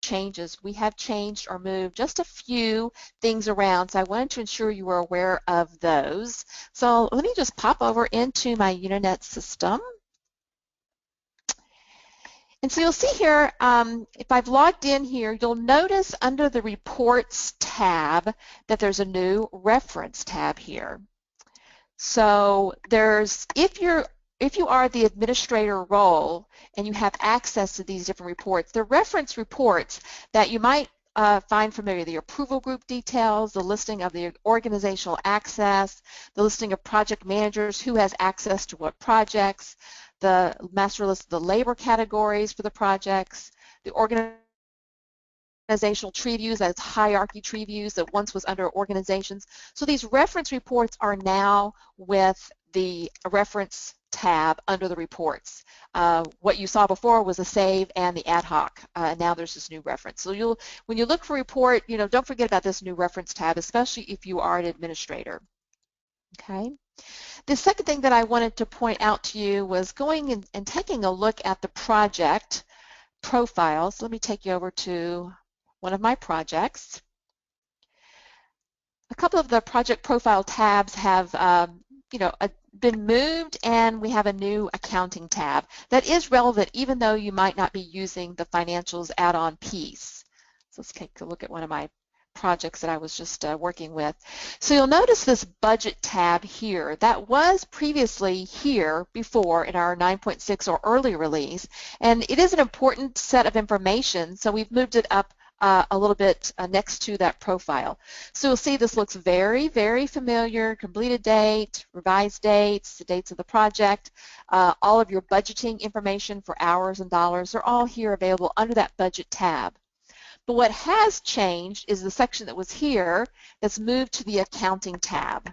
changes, we have changed or moved just a few things around, so I wanted to ensure you were aware of those. So let me just pop over into my Unanet system. And so you'll see here, if I've logged in here, you'll notice under the Reports tab that there's a new Reference tab here. So there's, if you are the administrator role and you have access to these different reports, the reference reports that you might find familiar, the approval group details, the listing of the organizational access, the listing of project managers, who has access to what projects, the master list of the labor categories for the projects, the organizational tree views, that's hierarchy tree views that once was under organizations. So these reference reports are now with the reference tab under the reports. What you saw before was the save and the ad hoc. Now there's this new reference. So when you look for a report, don't forget about this new reference tab, especially if you are an administrator. Okay. The second thing that I wanted to point out to you was going and taking a look at the project profiles. Let me take you over to one of my projects. A couple of the project profile tabs have been moved, and we have a new accounting tab that is relevant even though you might not be using the financials add-on piece. So let's take a look at one of my projects that I was just working with. So you'll notice this budget tab here that was previously here before in our 9.6 or early release, and it is an important set of information, so we've moved it up a little bit next to that profile. So you'll see this looks very, very familiar. Completed date, revised dates, the dates of the project, all of your budgeting information for hours and dollars are all here available under that budget tab. But what has changed is the section that was here that's moved to the accounting tab.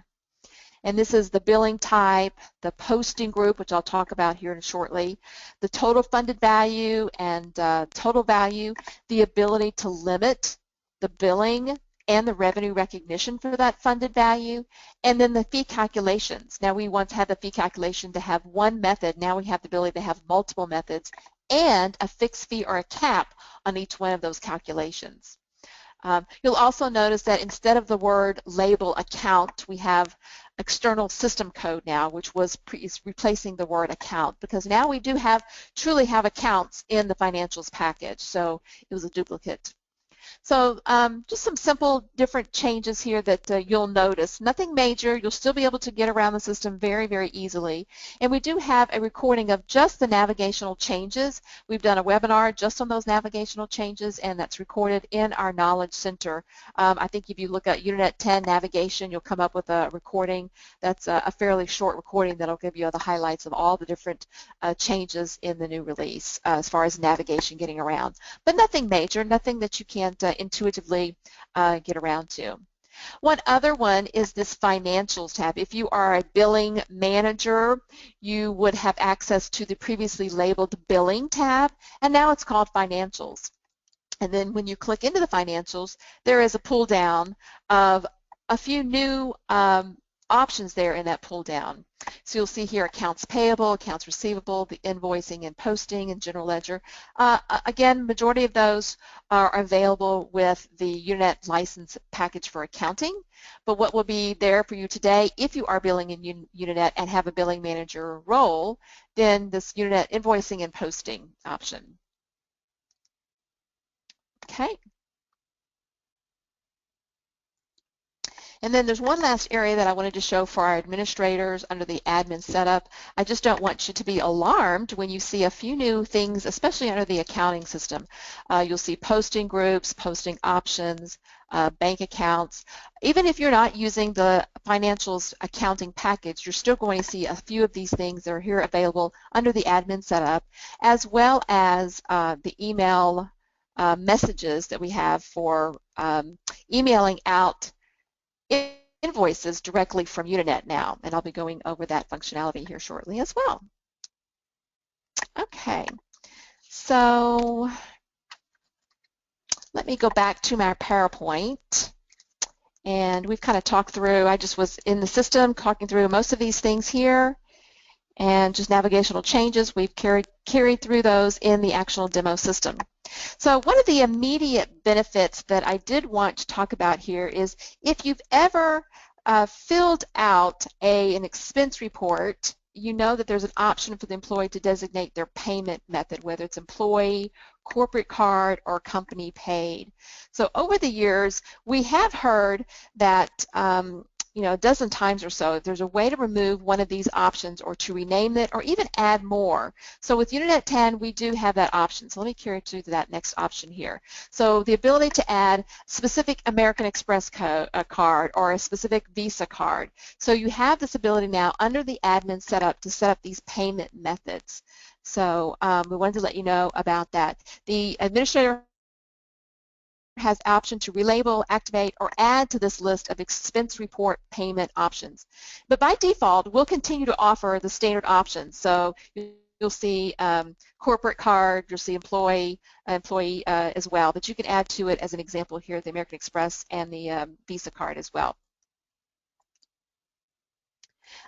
And this is the billing type, the posting group, which I'll talk about here shortly, the total funded value and total value, the ability to limit the billing and the revenue recognition for that funded value, and then the fee calculations. Now, we once had the fee calculation to have one method. Now we have the ability to have multiple methods and a fixed fee or a cap on each one of those calculations. You'll also notice that instead of the word label account, we have external system code now, which is replacing the word account, because now we do truly have accounts in the financials package, so it was a duplicate. So just some simple different changes here that you'll notice. Nothing major. You'll still be able to get around the system very, very easily. And we do have a recording of just the navigational changes. We've done a webinar just on those navigational changes, and that's recorded in our Knowledge Center. I think if you look at Unanet 10 navigation, you'll come up with a recording that's a fairly short recording that'll give you the highlights of all the different changes in the new release as far as navigation getting around. But nothing major, nothing that you can't intuitively get around to. One other one is this Financials tab. If you are a billing manager, you would have access to the previously labeled Billing tab, and now it's called Financials. And then when you click into the Financials, there is a pull down of a few new options there in that pull down. So you'll see here accounts payable, accounts receivable, the invoicing and posting, and general ledger. Again, majority of those are available with the Unanet license package for accounting. But what will be there for you today, if you are billing in Unanet and have a billing manager role, then this Unanet invoicing and posting option. Okay. And then there's one last area that I wanted to show for our administrators under the admin setup. I just don't want you to be alarmed when you see a few new things, especially under the accounting system. You'll see posting groups, posting options, bank accounts. Even if you're not using the financials accounting package, you're still going to see a few of these things that are here available under the admin setup, as well as the email messages that we have for emailing out invoices directly from Unanet now, and I'll be going over that functionality here shortly as well. Okay, so let me go back to my PowerPoint, and we've kind of talked through, I just was in the system talking through most of these things here, and just navigational changes, we've carried through those in the actual demo system. So one of the immediate benefits that I did want to talk about here is if you've ever filled out an expense report, you know that there's an option for the employee to designate their payment method, whether it's employee, corporate card, or company paid. So over the years, we have heard that a dozen times or so, if there's a way to remove one of these options or to rename it or even add more. So with Unanet 10, we do have that option. So let me carry to that next option here. So the ability to add specific American Express card or a specific Visa card. So you have this ability now under the admin setup to set up these payment methods. So we wanted to let you know about that. The administrator has the option to relabel, activate, or add to this list of expense report payment options. But by default, we'll continue to offer the standard options. So you'll see corporate card, you'll see employee as well, but you can add to it as an example here the American Express and the Visa card as well.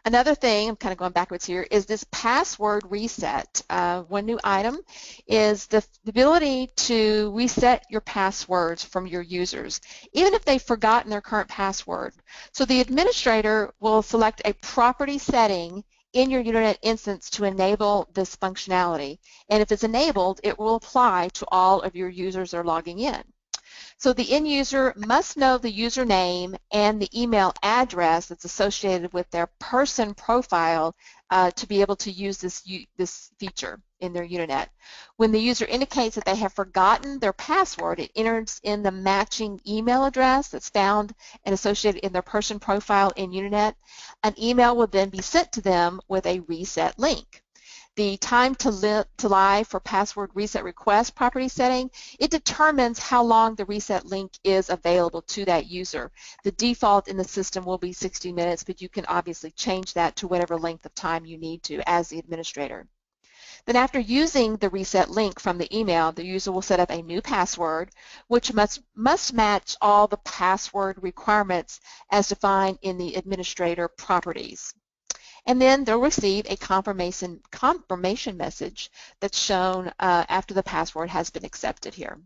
Another thing, I'm kind of going backwards here, is this password reset. One new item is the ability to reset your passwords from your users, even if they've forgotten their current password. So the administrator will select a property setting in your Unanet instance to enable this functionality. And if it's enabled, it will apply to all of your users that are logging in. So the end user must know the username and the email address that's associated with their person profile to be able to use this feature in their Unanet. When the user indicates that they have forgotten their password, it enters in the matching email address that's found and associated in their person profile in Unanet. An email will then be sent to them with a reset link. The time to live for password reset request property setting, it determines how long the reset link is available to that user. The default in the system will be 60 minutes, but you can obviously change that to whatever length of time you need to as the administrator. Then after using the reset link from the email, the user will set up a new password, which must match all the password requirements as defined in the administrator properties. And then they'll receive a confirmation message that's shown after the password has been accepted here.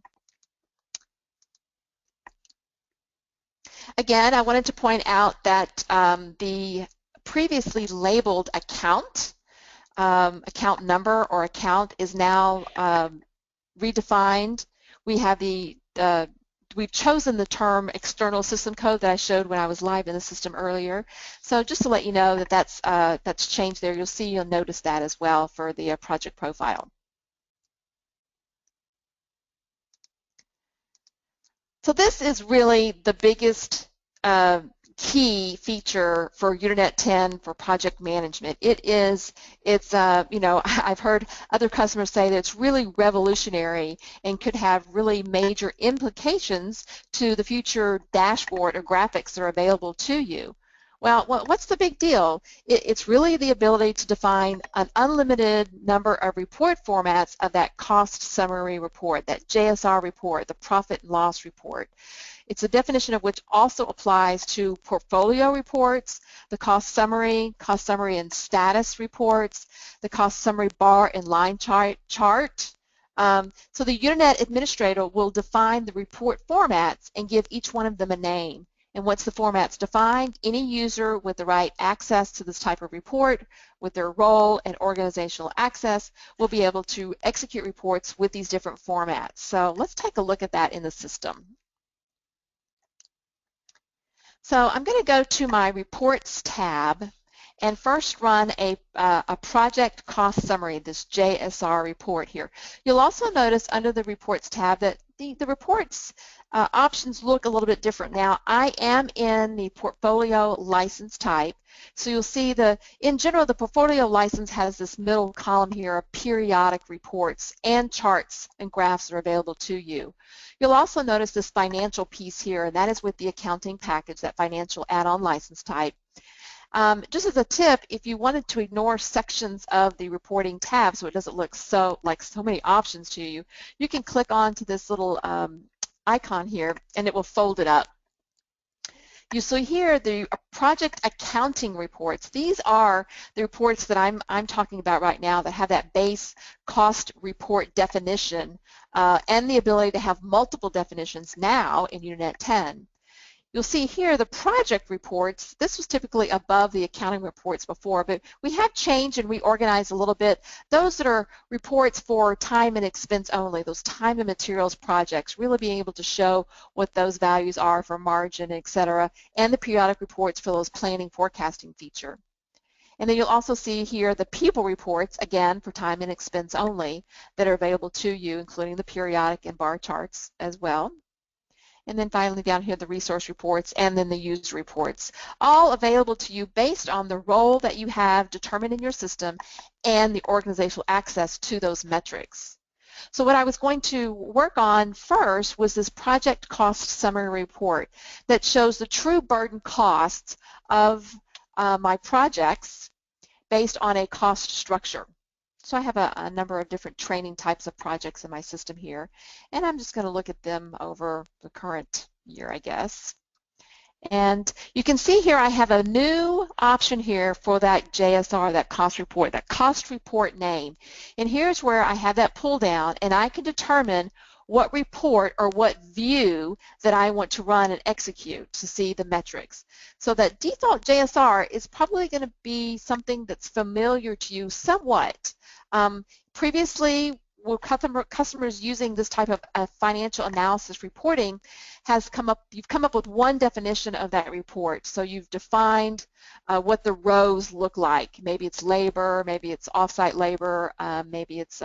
Again, I wanted to point out that the previously labeled account number or account is now redefined. We have we've chosen the term external system code that I showed when I was live in the system earlier. So just to let you know that that's changed there. You'll notice that as well for the project profile. So this is really the biggest key feature for Unanet 10 for project management. I've heard other customers say that it's really revolutionary and could have really major implications to the future dashboard or graphics that are available to you. Well, what's the big deal? It's really the ability to define an unlimited number of report formats of that cost summary report, that JSR report, the profit and loss report. It's a definition of which also applies to portfolio reports, the cost summary and status reports, the cost summary bar and line chart. So the Unanet administrator will define the report formats and give each one of them a name. And once the format's defined, any user with the right access to this type of report, with their role and organizational access, will be able to execute reports with these different formats. So let's take a look at that in the system. So I'm going to go to my Reports tab and first run a project cost summary, this JSR report here. You'll also notice under the Reports tab that the reports options look a little bit different now. I am in the portfolio license type, so you'll see in general the portfolio license has this middle column here of periodic reports and charts and graphs that are available to you. You'll also notice this financial piece here, and that is with the accounting package, that financial add-on license type. Just as a tip, if you wanted to ignore sections of the reporting tab so it doesn't look like so many options to you, you can click on to this little icon here and it will fold it up. You see here the project accounting reports. These are the reports that I'm talking about right now that have that base cost report definition and the ability to have multiple definitions now in Unanet 10. You'll see here the project reports. This was typically above the accounting reports before, but we have changed and reorganized a little bit. Those that are reports for time and expense only, those time and materials projects, really being able to show what those values are for margin, etc., and the periodic reports for those planning forecasting feature. And then you'll also see here the people reports, again, for time and expense only, that are available to you, including the periodic and bar charts as well. And then finally down here, the resource reports and then the user reports, all available to you based on the role that you have determined in your system and the organizational access to those metrics. So what I was going to work on first was this project cost summary report that shows the true burden costs of my projects based on a cost structure. So I have a number of different training types of projects in my system here, and I'm just going to look at them over the current year, I guess. And you can see here I have a new option here for that JSR, that cost report name. And here's where I have that pull down, and I can determine what report or what view that I want to run and execute to see the metrics. So that default JSR is probably going to be something that's familiar to you somewhat. Previously, customers using this type of financial analysis reporting you've come up with one definition of that report. So you've defined what the rows look like. Maybe it's labor, maybe it's offsite labor, maybe it's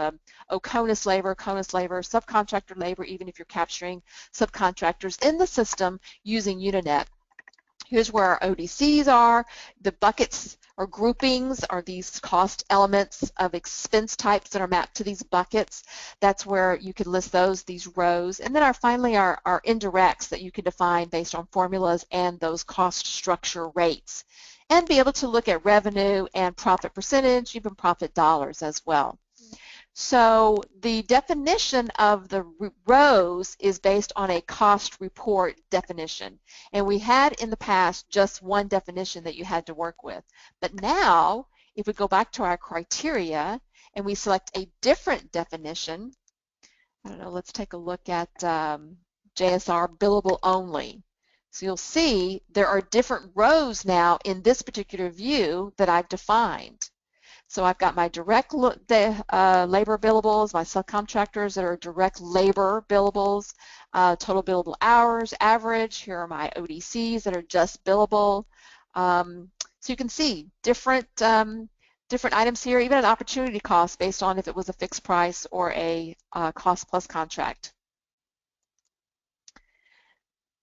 CONUS labor, subcontractor labor, even if you're capturing subcontractors in the system using Unanet. Here's where our ODCs are. The buckets or groupings are these cost elements of expense types that are mapped to these buckets. That's where you can list these rows. And then finally our indirects that you can define based on formulas and those cost structure rates. And be able to look at revenue and profit percentage, even profit dollars as well. So the definition of the rows is based on a cost report definition. And we had in the past just one definition that you had to work with. But now, if we go back to our criteria and we select a different definition, I don't know, let's take a look at JSR billable only. So you'll see there are different rows now in this particular view that I've defined. So I've got my direct labor billables, my subcontractors that are direct labor billables, total billable hours, average. Here are my ODCs that are just billable. So you can see different items here, even an opportunity cost based on if it was a fixed price or a cost plus contract.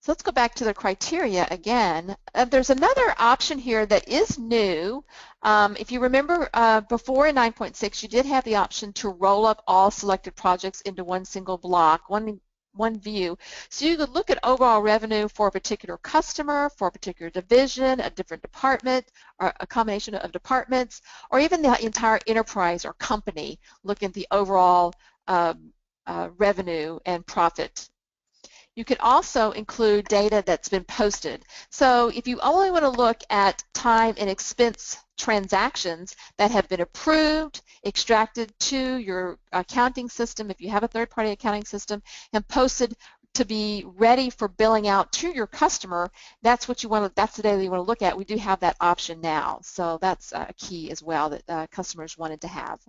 So let's go back to the criteria again. There's another option here that is new. If you remember before in 9.6, you did have the option to roll up all selected projects into one single block, one view. So you could look at overall revenue for a particular customer, for a particular division, a different department, or a combination of departments, or even the entire enterprise or company, look at the overall revenue and profit. You can also include data that's been posted. So if you only want to look at time and expense transactions that have been approved, extracted to your accounting system, if you have a third-party accounting system, and posted to be ready for billing out to your customer, that's what you want. That's the data you want to look at. We do have that option now, so that's a key as well that customers wanted to have.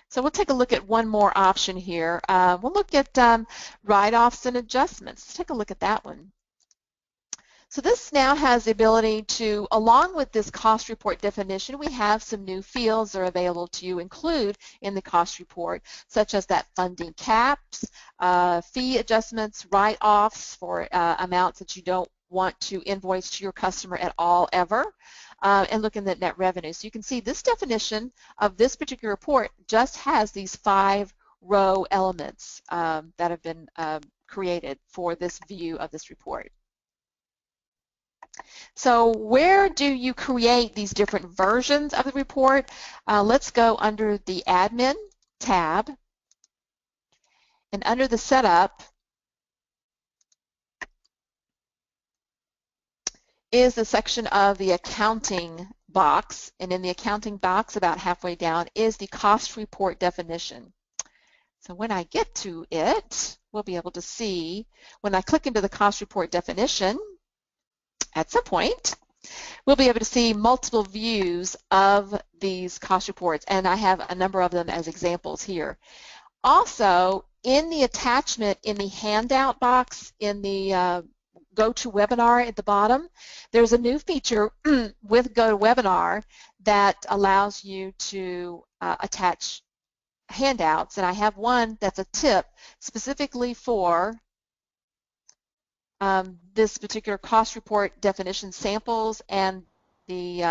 So we'll take a look at one more option here. We'll look at write-offs and adjustments. Let's take a look at that one. So this now has the ability to, along with this cost report definition, we have some new fields that are available to you include in the cost report, such as that funding caps, fee adjustments, write-offs for amounts that you don't want to invoice to your customer at all ever. And looking at net revenue. So you can see this definition of this particular report just has these 5 row elements that have been created for this view of this report. So where do you create these different versions of the report? Let's go under the Admin tab, and under the Setup, is the section of the accounting box, and in the accounting box about halfway down is the cost report definition. So when I get to it, we'll be able to see, when I click into the cost report definition, at some point, we'll be able to see multiple views of these cost reports, and I have a number of them as examples here. Also, in the attachment in the handout box in the GoToWebinar at the bottom, there's a new feature with GoToWebinar that allows you to attach handouts, and I have one that's a tip specifically for this particular cost report definition samples and the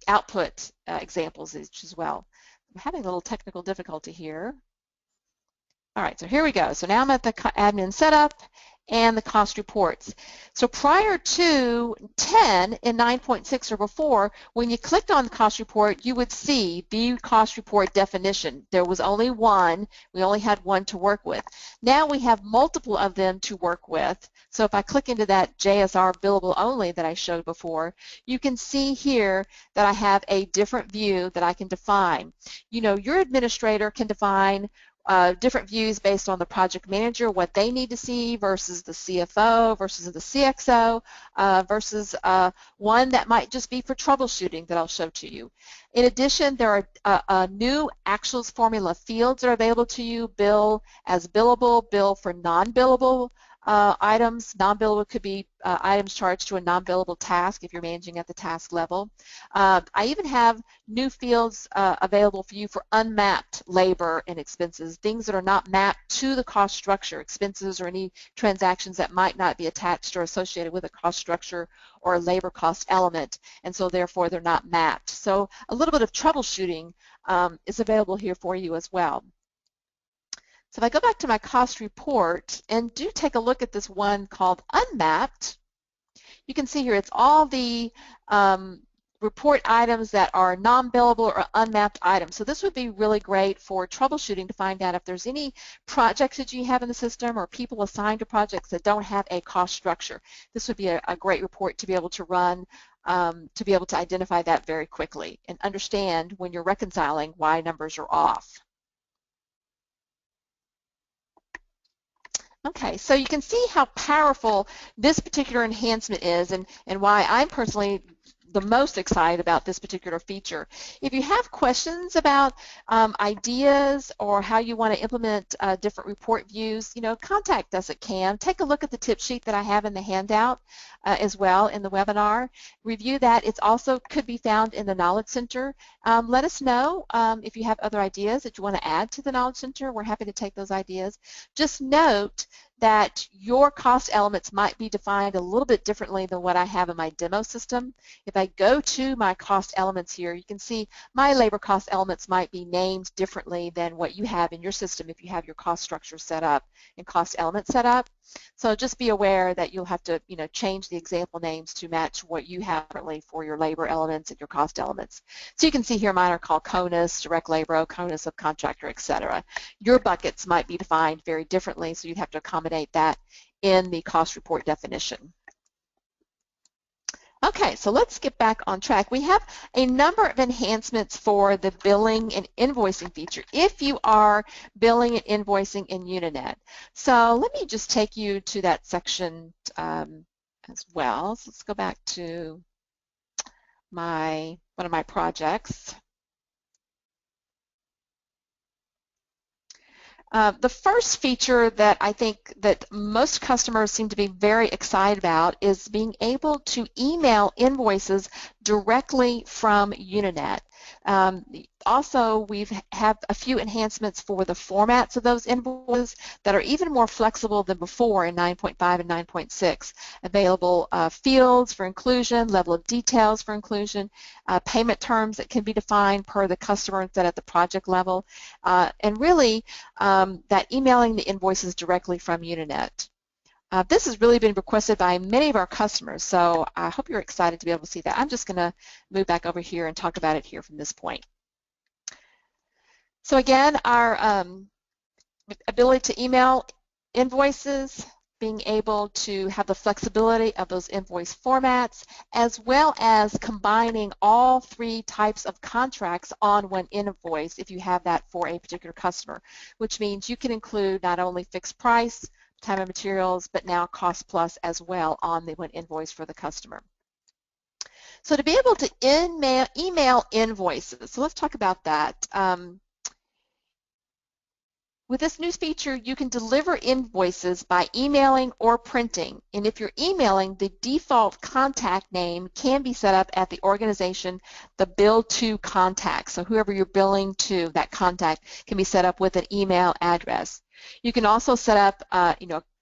output examples as well. I'm having a little technical difficulty here. All right, so here we go. So now I'm at the admin setup and the cost reports. So prior to 10 in 9.6 or before, when you clicked on the cost report, you would see the cost report definition. There was only one. We only had one to work with. Now we have multiple of them to work with. So if I click into that JSR billable only that I showed before, you can see here that I have a different view that I can define. You know, your administrator can define different views based on the project manager, what they need to see versus the CFO versus the CXO versus one that might just be for troubleshooting that I'll show to you. In addition, there are new actuals formula fields that are available to you. Bill as billable, bill for non-billable items. Non-billable could be items charged to a non-billable task if you're managing at the task level. I even have new fields available for you for unmapped labor and expenses, things that are not mapped to the cost structure, expenses or any transactions that might not be attached or associated with a cost structure or a labor cost element, and so therefore they're not mapped. So a little bit of troubleshooting is available here for you as well. So if I go back to my cost report and do take a look at this one called Unmapped, you can see here it's all the report items that are non-billable or unmapped items. So this would be really great for troubleshooting to find out if there's any projects that you have in the system or people assigned to projects that don't have a cost structure. This would be a great report to be able to run, to be able to identify that very quickly and understand when you're reconciling why numbers are off. Okay, so you can see how powerful this particular enhancement is and why I'm personally the most excited about this particular feature. If you have questions about ideas or how you want to implement different report views, you know, contact us at CAM. Take a look at the tip sheet that I have in the handout as well in the webinar. Review that. It's also could be found in the Knowledge Center. Let us know if you have other ideas that you want to add to the Knowledge Center. We're happy to take those ideas. Just note that your cost elements might be defined a little bit differently than what I have in my demo system. If I go to my cost elements here, you can see my labor cost elements might be named differently than what you have in your system if you have your cost structure set up and cost elements set up. So just be aware that you'll have to, you know, change the example names to match what you have currently for your labor elements and your cost elements. So you can see here mine are called CONUS, direct labor, CONUS subcontractor, etc. Your buckets might be defined very differently, so you'd have to accommodate that in the cost report definition. Okay, so let's get back on track. We have a number of enhancements for the billing and invoicing feature if you are billing and invoicing in Unanet. So let me just take you to that section as well. So let's go back to one of my projects. The first feature that I think that most customers seem to be very excited about is being able to email invoices directly from Unanet. Also, we have a few enhancements for the formats of those invoices that are even more flexible than before in 9.5 and 9.6. Available fields for inclusion, level of details for inclusion, payment terms that can be defined per the customer instead at the project level, and really that emailing the invoices directly from Unanet. This has really been requested by many of our customers, so I hope you're excited to be able to see that. I'm just going to move back over here and talk about it here from this point. So again, our ability to email invoices, being able to have the flexibility of those invoice formats, as well as combining all three types of contracts on one invoice if you have that for a particular customer, which means you can include not only fixed price, time and materials, but now cost plus as well on the one invoice for the customer. So to be able to email invoices, so let's talk about that. With this new feature, you can deliver invoices by emailing or printing. And if you're emailing, the default contact name can be set up at the organization, the bill to contact. So whoever you're billing to, that contact can be set up with an email address. You can also set up,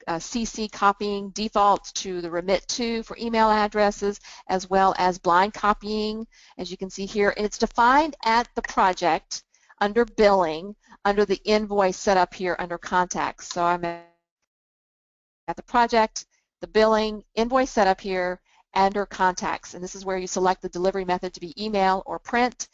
CC copying defaults to the remit to for email addresses, as well as blind copying, as you can see here. And it's defined at the project under billing, under the invoice set up here under contacts. So I'm at the project, the billing, invoice set up here, under contacts. And this is where you select the delivery method to be email or print.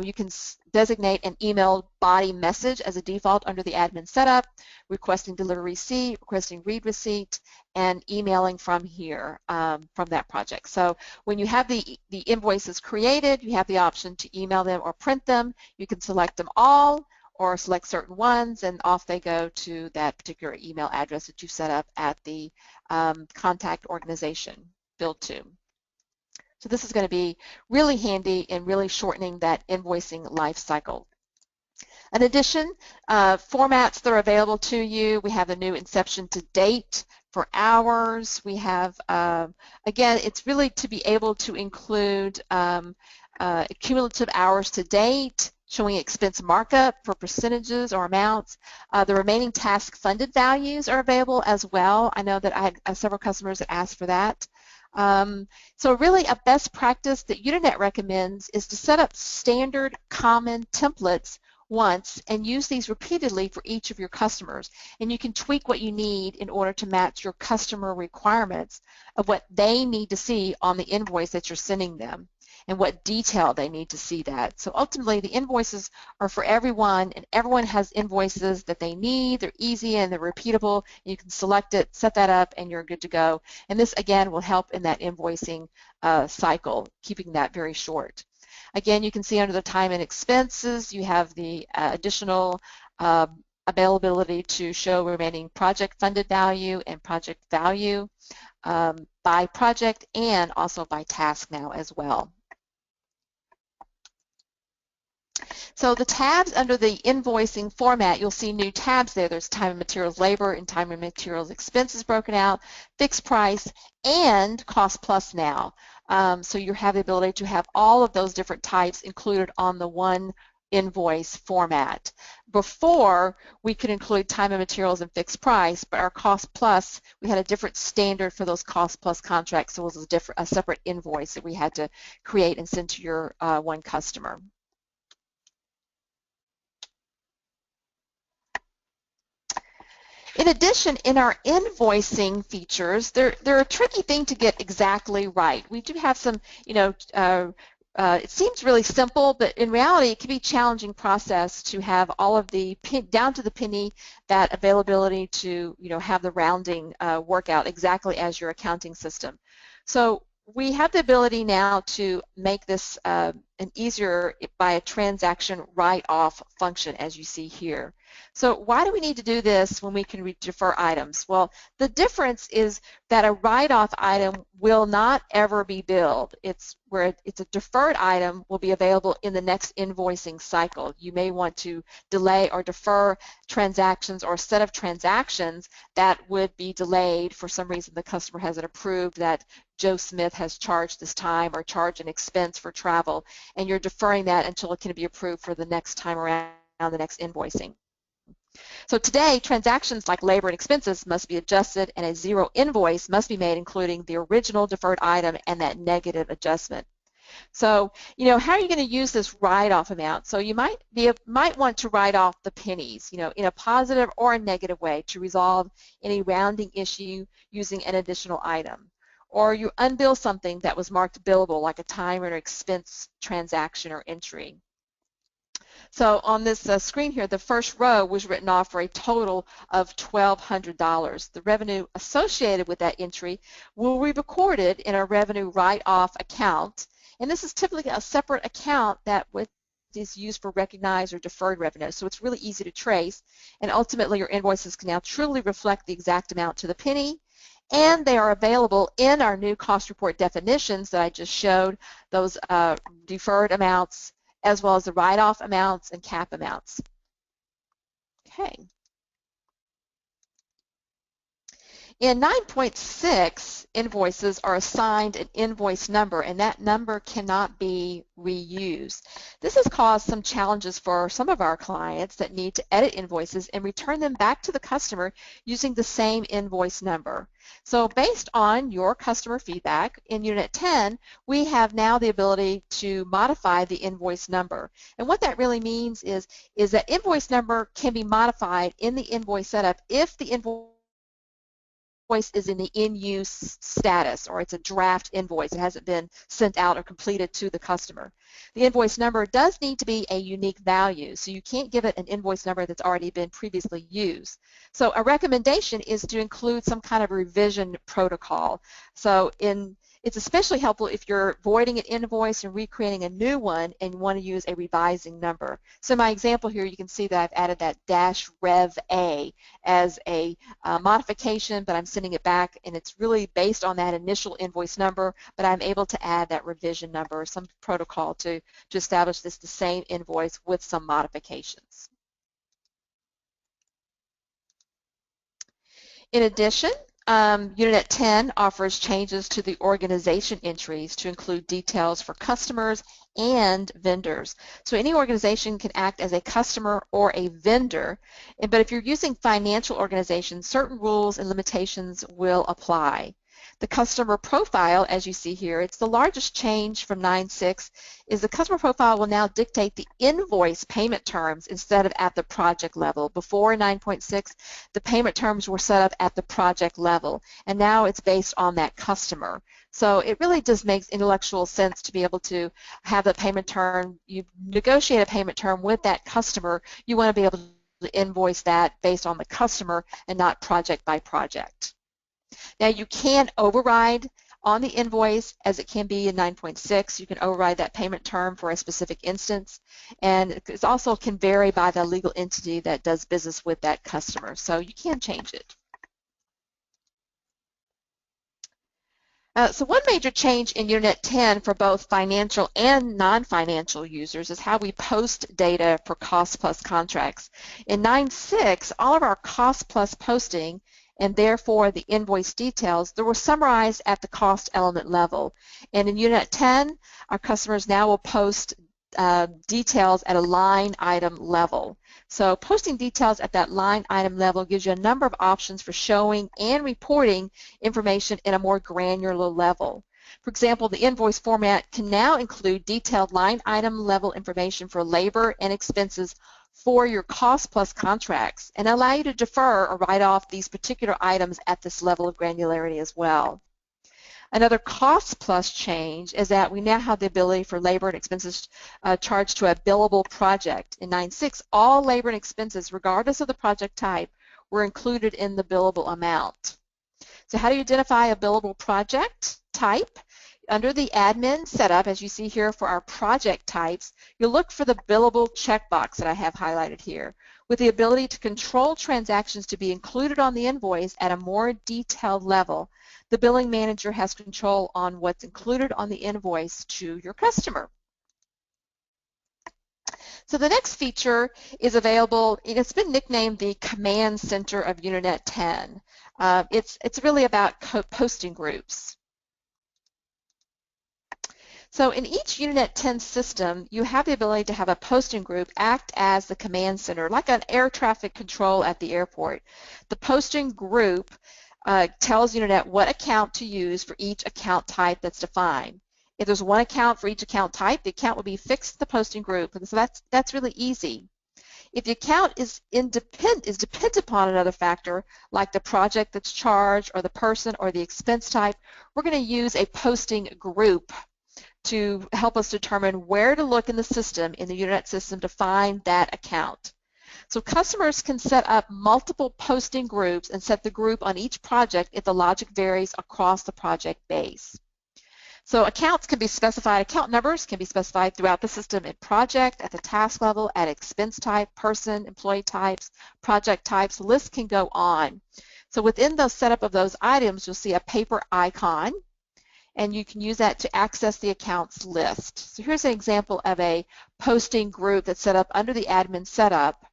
You can designate an email body message as a default under the admin setup, requesting deliver receipt, requesting read receipt, and emailing from here, from that project. So when you have the invoices created, you have the option to email them or print them. You can select them all or select certain ones, and off they go to that particular email address that you set up at the contact organization billed to. So this is going to be really handy in really shortening that invoicing life cycle. In addition, formats that are available to you, we have a new inception to date for hours. We have, again, it's really to be able to include cumulative hours to date, showing expense markup for percentages or amounts. The remaining task funded values are available as well. I know that I have several customers that asked for that. So really a best practice that Unanet recommends is to set up standard common templates once and use these repeatedly for each of your customers. And you can tweak what you need in order to match your customer requirements of what they need to see on the invoice that you're sending them and what detail they need to see that. So ultimately, the invoices are for everyone, and everyone has invoices that they need. They're easy and they're repeatable. You can select it, set that up, and you're good to go. And this, again, will help in that invoicing cycle, keeping that very short. Again, you can see under the time and expenses, you have the additional availability to show remaining project funded value and project value by project and also by task now as well. So the tabs under the invoicing format, you'll see new tabs there. There's time and materials labor and time and materials expenses broken out, fixed price, and cost plus now. So you have the ability to have all of those different types included on the one invoice format. Before, we could include time and materials and fixed price, but our cost plus, we had a different standard for those cost plus contracts, so it was a separate invoice that we had to create and send to your one customer. In addition, in our invoicing features, they're a tricky thing to get exactly right. We do have some, it seems really simple, but in reality, it can be a challenging process to have all of the, down to the penny, that availability to, have the rounding work out exactly as your accounting system. So we have the ability now to make this an easier by a transaction write-off function, as you see here. So why do we need to do this when we can defer items? Well, the difference is that a write-off item will not ever be billed. It's where it's a deferred item will be available in the next invoicing cycle. You may want to delay or defer transactions or a set of transactions that would be delayed for some reason the customer hasn't approved that Joe Smith has charged this time or charged an expense for travel, and you're deferring that until it can be approved for the next time around, the next invoicing. So today, transactions like labor and expenses must be adjusted, and a zero invoice must be made including the original deferred item and that negative adjustment. So, how are you going to use this write-off amount? So you might want to write off the pennies, in a positive or a negative way to resolve any rounding issue using an additional item. Or you unbill something that was marked billable, like a time or expense transaction or entry. So on this screen here, the first row was written off for a total of $1,200. The revenue associated with that entry will be recorded in a revenue write-off account, and this is typically a separate account that is used for recognized or deferred revenue. So it's really easy to trace, and ultimately your invoices can now truly reflect the exact amount to the penny, and they are available in our new cost report definitions that I just showed, those deferred amounts, as well as the write-off amounts and cap amounts. Okay. In 9.6, invoices are assigned an invoice number, and that number cannot be reused. This has caused some challenges for some of our clients that need to edit invoices and return them back to the customer using the same invoice number. So based on your customer feedback, in Unit 10, we have now the ability to modify the invoice number. And what that really means is that invoice number can be modified in the invoice setup if the invoice is in the in-use status, or it's a draft invoice. It hasn't been sent out or completed to the customer. The invoice number does need to be a unique value, so you can't give it an invoice number that's already been previously used. So a recommendation is to include some kind of revision protocol. So it's especially helpful if you're voiding an invoice and recreating a new one and you want to use a revising number. So in my example here, you can see that I've added that -rev-a as a modification, but I'm sending it back, and it's really based on that initial invoice number, but I'm able to add that revision number, some protocol to establish this the same invoice with some modifications. In addition, Unanet 10 offers changes to the organization entries to include details for customers and vendors. So any organization can act as a customer or a vendor, but if you're using financial organizations, certain rules and limitations will apply. The customer profile, as you see here, it's the largest change from 9.6, is the customer profile will now dictate the invoice payment terms instead of at the project level. Before 9.6, the payment terms were set up at the project level, and now it's based on that customer. So it really just makes intellectual sense to be able to have the payment term. You negotiate a payment term with that customer, you want to be able to invoice that based on the customer and not project by project. Now you can override on the invoice, as it can be in 9.6. You can override that payment term for a specific instance, and it also can vary by the legal entity that does business with that customer, so you can change it. So one major change in Unanet 10 for both financial and non-financial users is how we post data for cost plus contracts. In 9.6, all of our cost plus posting, and therefore the invoice details, they were summarized at the cost element level. And in Unanet 10, our customers now will post details at a line item level. So posting details at that line item level gives you a number of options for showing and reporting information in a more granular level. For example, the invoice format can now include detailed line item level information for labor and expenses for your cost plus contracts, and allow you to defer or write off these particular items at this level of granularity as well. Another cost plus change is that we now have the ability for labor and expenses charged to a billable project. In 9.6, all labor and expenses, regardless of the project type, were included in the billable amount. So how do you identify a billable project type? Under the admin setup, as you see here for our project types, you'll look for the billable checkbox that I have highlighted here. With the ability to control transactions to be included on the invoice at a more detailed level, the billing manager has control on what's included on the invoice to your customer. So the next feature is available. It's been nicknamed the Command Center of Unanet 10. It's really about posting groups. So in each Unanet 10 system, you have the ability to have a posting group act as the command center, like an air traffic control at the airport. The posting group tells Unanet what account to use for each account type that's defined. If there's one account for each account type, the account will be fixed in the posting group, and so that's really easy. If the account is dependent upon another factor, like the project that's charged or the person or the expense type, we're going to use a posting group to help us determine where to look in the system, in the Unanet system, to find that account. So customers can set up multiple posting groups and set the group on each project if the logic varies across the project base. So accounts can be specified, account numbers can be specified throughout the system in project, at the task level, at expense type, person, employee types, project types. The list can go on. So within the setup of those items, you'll see a paper icon, and you can use that to access the accounts list. So here's an example of a posting group that's set up under the admin setup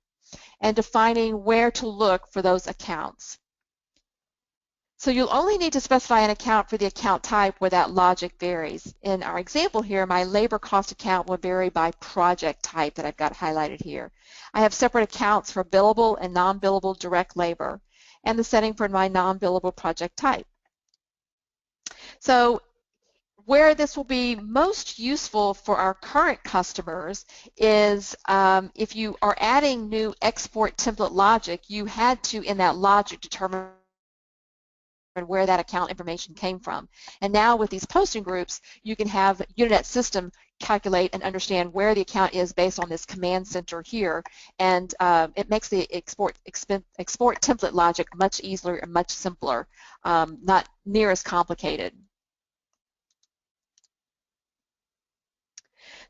and defining where to look for those accounts. So you'll only need to specify an account for the account type where that logic varies. In our example here, my labor cost account will vary by project type that I've got highlighted here. I have separate accounts for billable and non-billable direct labor, and the setting for my non-billable project type. So where this will be most useful for our current customers is if you are adding new export template logic, you had to, in that logic, determine where that account information came from. And now with these posting groups, you can have Unanet system calculate and understand where the account is based on this command center here, and it makes the export template logic much easier and much simpler, not near as complicated.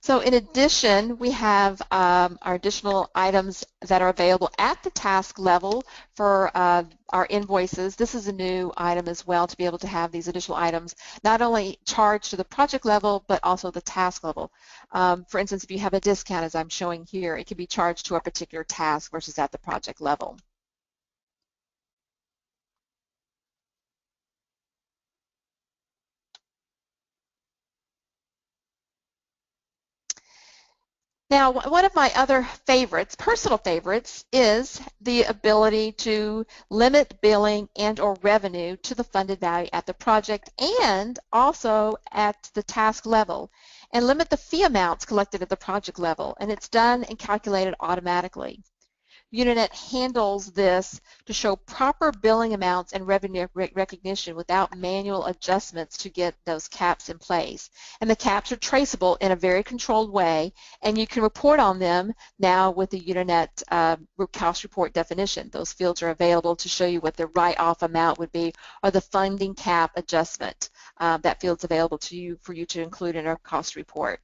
So in addition, we have our additional items that are available at the task level for our invoices. This is a new item as well, to be able to have these additional items not only charged to the project level, but also the task level. For instance, if you have a discount, as I'm showing here, it can be charged to a particular task versus at the project level. Now, one of my other favorites, personal favorites, is the ability to limit billing and or revenue to the funded value at the project and also at the task level, and limit the fee amounts collected at the project level, and it's done and calculated automatically. Unanet handles this to show proper billing amounts and revenue recognition without manual adjustments to get those caps in place. And the caps are traceable in a very controlled way, and you can report on them now with the Unanet cost report definition. Those fields are available to show you what the write-off amount would be or the funding cap adjustment. That field's available to you for you to include in our cost report.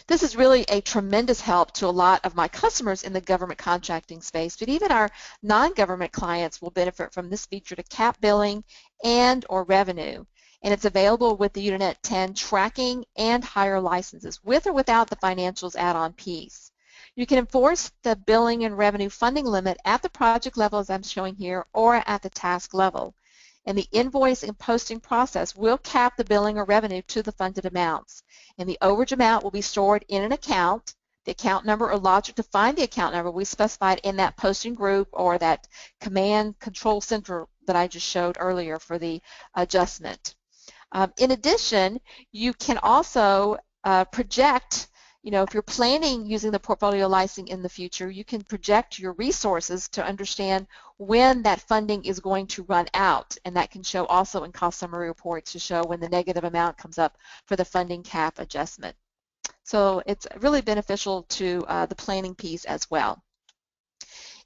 This is really a tremendous help to a lot of my customers in the government contracting space, but even our non-government clients will benefit from this feature to cap billing and or revenue. And it's available with the Unanet 10 tracking and higher licenses, with or without the financials add-on piece. You can enforce the billing and revenue funding limit at the project level, as I'm showing here, or at the task level. And the invoice and posting process will cap the billing or revenue to the funded amounts. And the overage amount will be stored in an account. The account number or logic to find the account number will be specified in that posting group or that command control center that I just showed earlier for the adjustment. In addition, you can also project, if you're planning using the portfolio licensing in the future, you can project your resources to understand when that funding is going to run out, and that can show also in cost summary reports to show when the negative amount comes up for the funding cap adjustment. So it's really beneficial to the planning piece as well.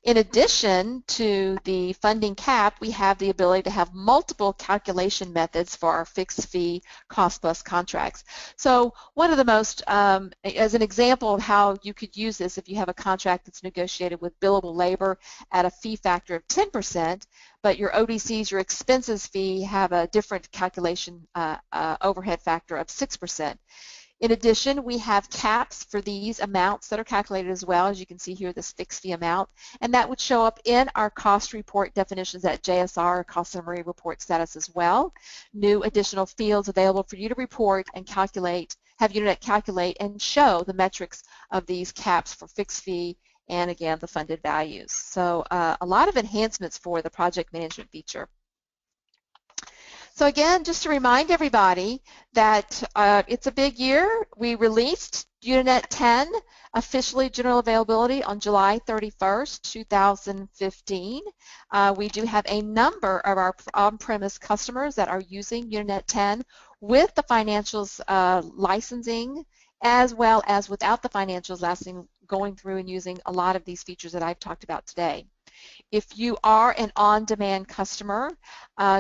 In addition to the funding cap, we have the ability to have multiple calculation methods for our fixed fee cost plus contracts. So one of the most, as an example of how you could use this, if you have a contract that's negotiated with billable labor at a fee factor of 10%, but your ODCs, your expenses fee, have a different calculation overhead factor of 6%. In addition, we have caps for these amounts that are calculated as well, as you can see here, this fixed fee amount, and that would show up in our cost report definitions at JSR, cost summary report status as well. New additional fields available for you to report and calculate, have Unanet calculate and show the metrics of these caps for fixed fee and, again, the funded values. So a lot of enhancements for the project management feature. So again, just to remind everybody that it's a big year. We released Unanet 10 officially general availability on July 31st, 2015. We do have a number of our on-premise customers that are using Unanet 10 with the financials licensing, as well as without the financials licensing, going through and using a lot of these features that I've talked about today. If you are an on-demand customer,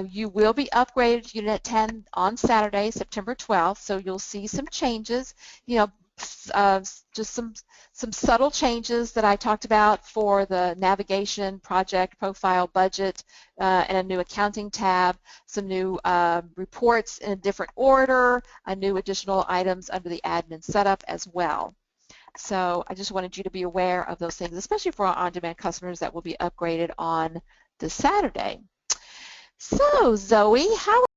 you will be upgraded to Unanet 10 on Saturday, September 12th, so you'll see some changes, you know, just some subtle changes that I talked about for the navigation, project, profile, budget, and a new accounting tab, some new reports in a different order, a new additional items under the admin setup as well. So I just wanted you to be aware of those things, especially for our on-demand customers that will be upgraded on this Saturday. So Zoe, how